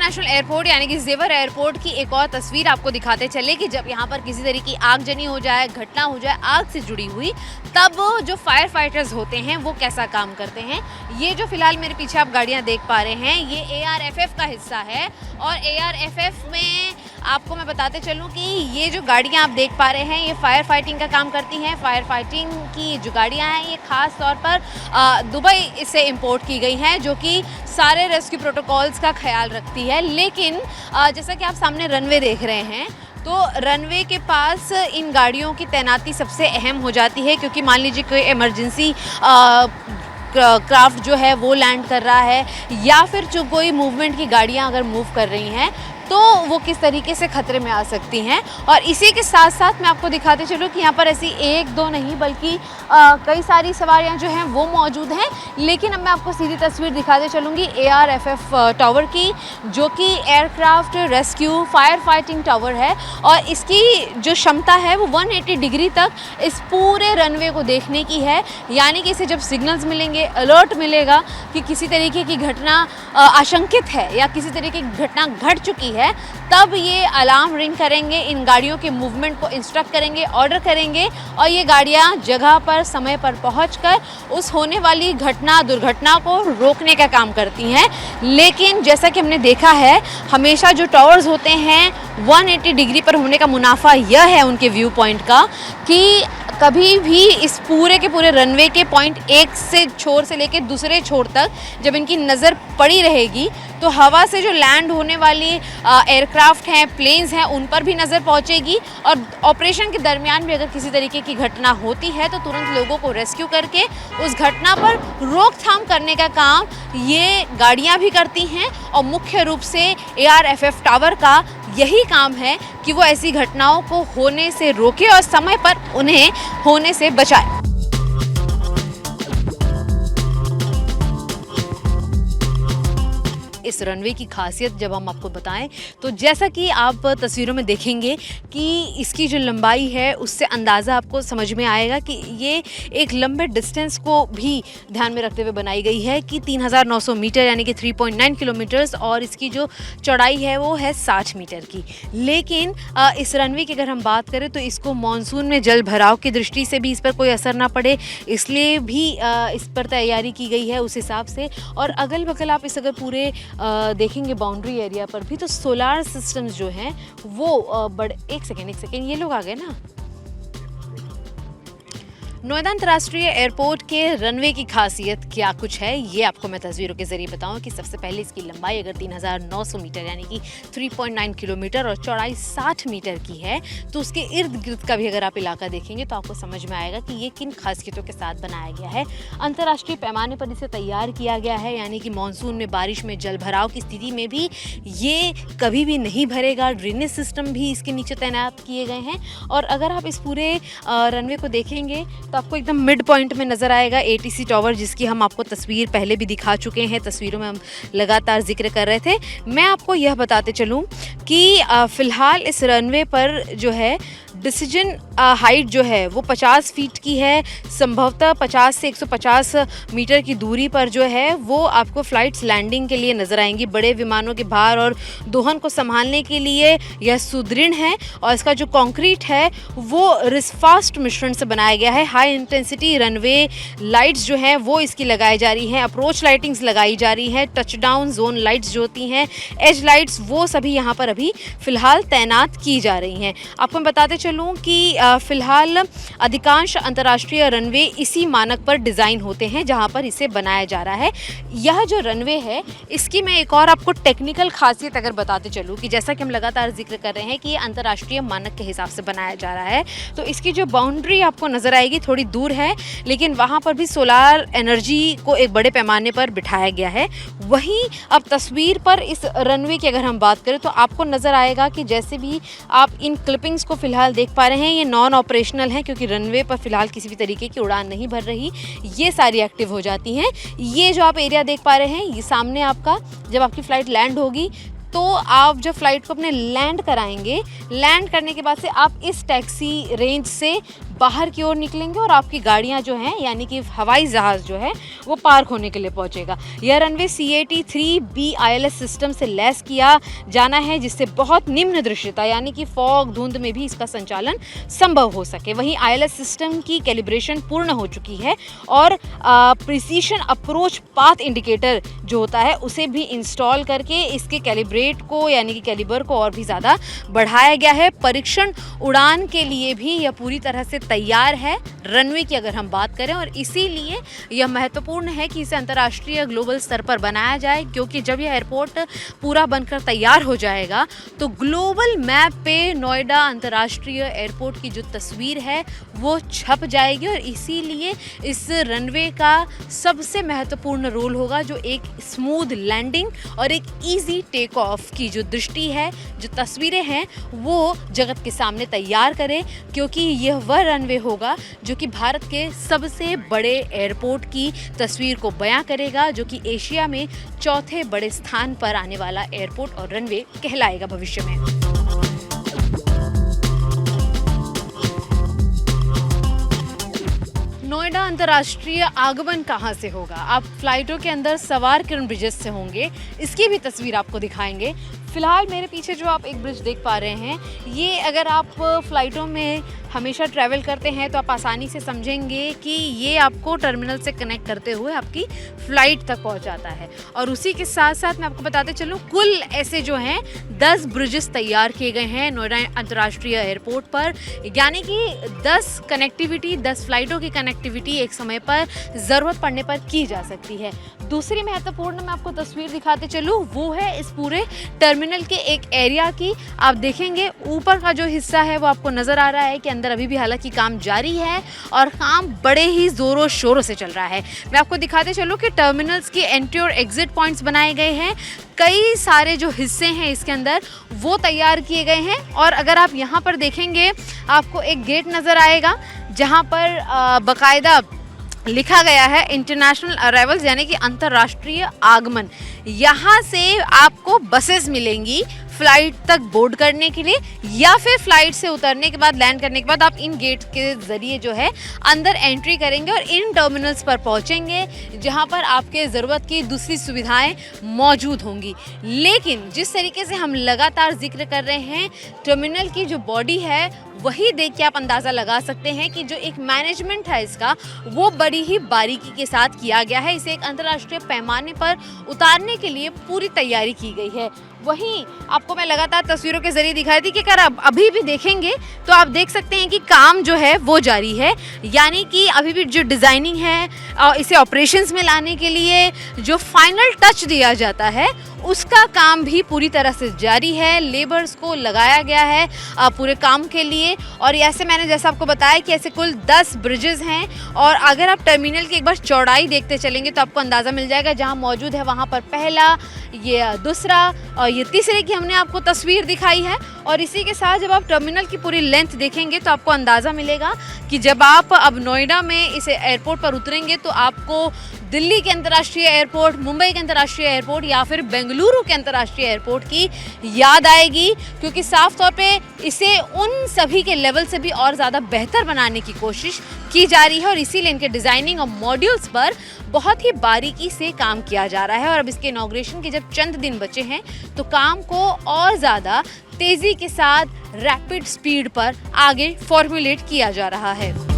International airport यानी कि ज़ेवर एयरपोर्ट की एक और तस्वीर आपको दिखाते चले कि जब यहाँ पर किसी तरीके की आगजनी हो जाए, घटना हो जाए आग से जुड़ी हुई, तब जो फायर फाइटर्स होते हैं वो कैसा काम करते हैं। ये जो फिलहाल मेरे पीछे आप गाड़ियाँ देख पा रहे हैं, ये ARFF का हिस्सा है और ARFF में आपको मैं बताते चलूँ कि ये जो गाड़ियाँ आप देख पा रहे हैं ये फायर फाइटिंग का काम करती हैं। फायर फाइटिंग की जो गाड़ियाँ हैं ये ख़ास तौर पर दुबई से इंपोर्ट की गई हैं, जो कि सारे रेस्क्यू प्रोटोकॉल्स का ख्याल रखती है। लेकिन जैसा कि आप सामने रनवे देख रहे हैं, तो रनवे के पास इन गाड़ियों की तैनाती सबसे अहम हो जाती है, क्योंकि मान लीजिए कोई इमरजेंसी क्राफ्ट जो है वो लैंड कर रहा है या फिर जो कोई मूवमेंट की गाड़ियां अगर मूव कर रही हैं तो वो किस तरीके से खतरे में आ सकती हैं। और इसी के साथ साथ मैं आपको दिखाते चलूँ कि यहाँ पर ऐसी एक दो नहीं बल्कि कई सारी सवारियाँ जो हैं वो मौजूद हैं। लेकिन अब मैं आपको सीधी तस्वीर दिखाते चलूँगी ARFF टावर की, जो कि aircraft rescue fire fighting tower है और इसकी जो क्षमता है वो 180 डिग्री तक इस पूरे रनवे को देखने की है। यानी कि इसे जब सिग्नल्स मिलेंगे, अलर्ट मिलेगा कि किसी तरीके की घटना आशंकित है या किसी तरीके की घटना घट चुकी है, तब ये अलार्म रिंग करेंगे, इन गाड़ियों के मूवमेंट को इंस्ट्रक्ट करेंगे, ऑर्डर करेंगे और ये गाड़ियाँ जगह पर समय पर पहुंचकर उस होने वाली दुर्घटना को रोकने का काम करती हैं। लेकिन जैसा कि हमने देखा है, हमेशा जो टावर्स होते हैं 180 डिग्री पर होने का मुनाफा यह है उनके व्यू पॉइंट का कि कभी भी इस पूरे के पूरे रनवे के पॉइंट एक से छोर से लेकर दूसरे छोर तक जब इनकी नज़र पड़ी रहेगी तो हवा से जो लैंड होने वाली एयरक्राफ्ट हैं, प्लेन्स हैं, उन पर भी नज़र पहुंचेगी और ऑपरेशन के दरमियान भी अगर किसी तरीके की घटना होती है तो तुरंत लोगों को रेस्क्यू करके उस घटना पर रोकथाम करने का काम ये गाड़ियां भी करती हैं। और मुख्य रूप से ARFF टावर का यही काम है कि वो ऐसी घटनाओं को होने से रोके और समय पर उन्हें होने से बचाए। इस रनवे की खासियत जब हम आपको बताएं तो जैसा कि आप तस्वीरों में देखेंगे कि इसकी जो लंबाई है उससे अंदाज़ा आपको समझ में आएगा कि ये एक लंबे डिस्टेंस को भी ध्यान में रखते हुए बनाई गई है कि 3900 मीटर यानी कि 3.9 किलोमीटर्स और इसकी जो चौड़ाई है वो है 60 मीटर की। लेकिन इस रनवे की अगर हम बात करें तो इसको मानसून में जल भराव की दृष्टि से भी इस पर कोई असर ना पड़े, इसलिए भी इस पर तैयारी की गई है उस हिसाब से। और अगल बगल आप इस अगर पूरे देखेंगे बाउंड्री एरिया पर भी तो सोलार सिस्टम्स जो हैं वो बड़े एक सेकेंड ये लोग आ गए ना। नोएडा अंतर्राष्ट्रीय एयरपोर्ट के रनवे की खासियत क्या कुछ है ये आपको मैं तस्वीरों के जरिए बताऊं कि सबसे पहले इसकी लंबाई अगर 3900 मीटर यानी कि 3.9 किलोमीटर और चौड़ाई 60 मीटर की है तो उसके इर्द गिर्द का भी अगर आप इलाका देखेंगे तो आपको समझ में आएगा कि ये किन खासियतों के साथ बनाया गया है। अंतर्राष्ट्रीय पैमाने पर इसे तैयार किया गया है, यानी कि मानसून में बारिश में जल भराव की स्थिति में भी ये कभी भी नहीं भरेगा। ड्रेनेज सिस्टम भी इसके नीचे तैनात किए गए हैं। और अगर आप इस पूरे रनवे को देखेंगे तो आपको एकदम मिड पॉइंट में नज़र आएगा ATC टावर, जिसकी हम आपको तस्वीर पहले भी दिखा चुके हैं, तस्वीरों में हम लगातार जिक्र कर रहे थे। मैं आपको यह बताते चलूँ कि फ़िलहाल इस रनवे पर जो है डिसीजन हाइट जो है वो 50 फीट की है। संभवतः 50 से 150 मीटर की दूरी पर जो है वो आपको फ़्लाइट्स लैंडिंग के लिए नज़र आएंगी। बड़े विमानों के भार और दोहन को संभालने के लिए यह सुदृढ़ है और इसका जो कंक्रीट है वो रिसफास्ट मिश्रण से बनाया गया है। हाई इंटेंसिटी रनवे लाइट्स जो हैं वो इसकी लगाई जा रही हैं, अप्रोच लाइटिंग्स लगाई जा रही है, टचडाउन जोन लाइट्स जो होती हैं, एज लाइट्स, वो सभी यहाँ पर अभी फ़िलहाल तैनात की जा रही हैं। आपको बताते चलूँ कि फ़िलहाल अधिकांश अंतर्राष्ट्रीय रनवे इसी मानक पर डिज़ाइन होते हैं जहां पर इसे बनाया जा रहा है। यह जो रनवे है इसकी मैं एक और आपको टेक्निकल खासियत अगर बताते चलूँ कि जैसा कि हम लगातार जिक्र कर रहे हैं कि ये अंतर्राष्ट्रीय मानक के हिसाब से बनाया जा रहा है, तो इसकी जो बाउंड्री आपको नज़र आएगी थोड़ी दूर है, लेकिन वहाँ पर भी सोलार एनर्जी को एक बड़े पैमाने पर बिठाया गया है। वहीं अब तस्वीर पर इस रनवे की अगर हम बात करें तो आपको नज़र आएगा कि जैसे भी आप इन क्लिपिंग्स को फ़िलहाल देख पा रहे हैं ये नॉन ऑपरेशनल है, क्योंकि रनवे पर फिलहाल किसी भी तरीके की उड़ान नहीं भर रही, ये सारी एक्टिव हो जाती हैं। ये जो आप एरिया देख पा रहे हैं ये सामने आपका जब आपकी फ़्लाइट लैंड होगी तो आप जब फ्लाइट को अपने लैंड कराएंगे, लैंड करने के बाद से आप इस टैक्सी रेंज से बाहर की ओर निकलेंगे और आपकी गाड़ियां जो हैं यानी कि हवाई जहाज़ जो है वो पार्क होने के लिए पहुंचेगा। यह रनवे CAT-3B ILS सिस्टम से लैस किया जाना है, जिससे बहुत निम्न दृश्यता यानी कि फॉग धुंध में भी इसका संचालन संभव हो सके। वहीं ILS सिस्टम की कैलिब्रेशन पूर्ण हो चुकी है और प्रिसीशन अप्रोच पाथ इंडिकेटर जो होता है उसे भी इंस्टॉल करके इसके कैलिब्रेट को यानी कि कैलिबर को और भी ज़्यादा बढ़ाया गया है। परीक्षण उड़ान के लिए भी यह पूरी तरह से तैयार है रनवे की अगर हम बात करें, और इसीलिए यह महत्वपूर्ण है कि इसे अंतर्राष्ट्रीय ग्लोबल स्तर पर बनाया जाए, क्योंकि जब यह एयरपोर्ट पूरा बनकर तैयार हो जाएगा तो ग्लोबल मैप पे नोएडा अंतर्राष्ट्रीय एयरपोर्ट की जो तस्वीर है वो छप जाएगी। और इसीलिए इस रनवे का सबसे महत्वपूर्ण रोल होगा जो एक स्मूथ लैंडिंग और एक इजी टेक ऑफ की जो दृष्टि है, जो तस्वीरें हैं वो जगत के सामने तैयार करे, क्योंकि यह वह रनवे होगा जो कि भारत के सबसे बड़े एयरपोर्ट की तस्वीर को बयां करेगा, जो कि एशिया में चौथे बड़े स्थान पर आने वाला एयरपोर्ट और रनवे कहलाएगा भविष्य में। नोएडा अंतर्राष्ट्रीय आगमन कहाँ से होगा? आप फ्लाइटों के अंदर सवार किरण ब्रिजेस से होंगे, इसकी भी तस्वीर आपको दिखाएंगे। फिलहाल मेरे पीछे जो आप एक ब्रिज देख पा रहे हैं, ये अगर आप फ्लाइटों में हमेशा ट्रैवल करते हैं तो आप आसानी से समझेंगे कि ये आपको टर्मिनल से कनेक्ट करते हुए आपकी फ़्लाइट तक पहुंचाता है। और उसी के साथ साथ मैं आपको बताते चलूँ, कुल ऐसे जो हैं 10 ब्रिजेस तैयार किए गए हैं नोएडा अंतर्राष्ट्रीय एयरपोर्ट पर, यानी कि 10 कनेक्टिविटी 10 फ्लाइटों की कनेक्टिविटी एक समय पर ज़रूरत पड़ने पर की जा सकती है। दूसरी महत्वपूर्ण मैं आपको तस्वीर दिखाते चलूँ, वो है इस पूरे टर्मिनल के एक एरिया की। आप देखेंगे ऊपर का जो हिस्सा है वो आपको नज़र आ रहा है कि अंदर अभी भी हालांकि काम जारी है और काम बड़े ही ज़ोरों शोरों से चल रहा है। मैं आपको दिखाते चलूँ कि टर्मिनल्स की एंट्री और एग्जिट पॉइंट्स बनाए गए हैं। कई सारे जो हिस्से हैं इसके अंदर वो तैयार किए गए हैं। और अगर आप यहाँ पर देखेंगे आपको एक गेट नज़र आएगा जहाँ पर बाकायदा लिखा गया है इंटरनेशनल अराइवल्स यानी कि अंतर्राष्ट्रीय आगमन। यहाँ से आपको बसेस मिलेंगी फ़्लाइट तक बोर्ड करने के लिए, या फिर फ़्लाइट से उतरने के बाद लैंड करने के बाद आप इन गेट के ज़रिए जो है अंदर एंट्री करेंगे और इन टर्मिनल्स पर पहुँचेंगे जहाँ पर आपके ज़रूरत की दूसरी सुविधाएं मौजूद होंगी। लेकिन जिस तरीके से हम लगातार जिक्र कर रहे हैं, टर्मिनल की जो बॉडी है वही देख के आप अंदाज़ा लगा सकते हैं कि जो एक मैनेजमेंट है इसका वो बड़ी ही बारीकी के साथ किया गया है। इसे एक अंतर्राष्ट्रीय पैमाने पर उतारने के लिए पूरी तैयारी की गई है। वहीं आपको मैं लगातार तस्वीरों के जरिए दिखाई थी कि अगर आप अभी भी देखेंगे तो आप देख सकते हैं कि काम जो है वो जारी है, यानी कि अभी भी जो डिज़ाइनिंग है इसे ऑपरेशंस में लाने के लिए जो फाइनल टच दिया जाता है उसका काम भी पूरी तरह से जारी है। लेबर्स को लगाया गया है पूरे काम के लिए। और ऐसे मैंने जैसा आपको बताया कि ऐसे कुल 10 ब्रिजेस हैं, और अगर आप टर्मिनल की एक बार चौड़ाई देखते चलेंगे तो आपको अंदाज़ा मिल जाएगा। जहां मौजूद है वहां पर पहला, ये दूसरा और ये तीसरे की हमने आपको तस्वीर दिखाई है। और इसी के साथ जब आप टर्मिनल की पूरी लेंथ देखेंगे तो आपको अंदाज़ा मिलेगा कि जब आप अब नोएडा में इस एयरपोर्ट पर उतरेंगे तो आपको दिल्ली के अंतर्राष्ट्रीय एयरपोर्ट, मुंबई के अंतर्राष्ट्रीय एयरपोर्ट या फिर बेंगलुरु के अंतर्राष्ट्रीय एयरपोर्ट की याद आएगी, क्योंकि साफ तौर पे इसे उन सभी के लेवल से भी और ज़्यादा बेहतर बनाने की कोशिश की जा रही है। और इसीलिए इनके डिज़ाइनिंग और मॉड्यूल्स पर बहुत ही बारीकी से काम किया जा रहा है। और अब इसके इनॉग्रेशन के जब चंद दिन बचे हैं तो काम को और ज़्यादा तेज़ी के साथ रैपिड स्पीड पर आगे फॉर्मुलेट किया जा रहा है।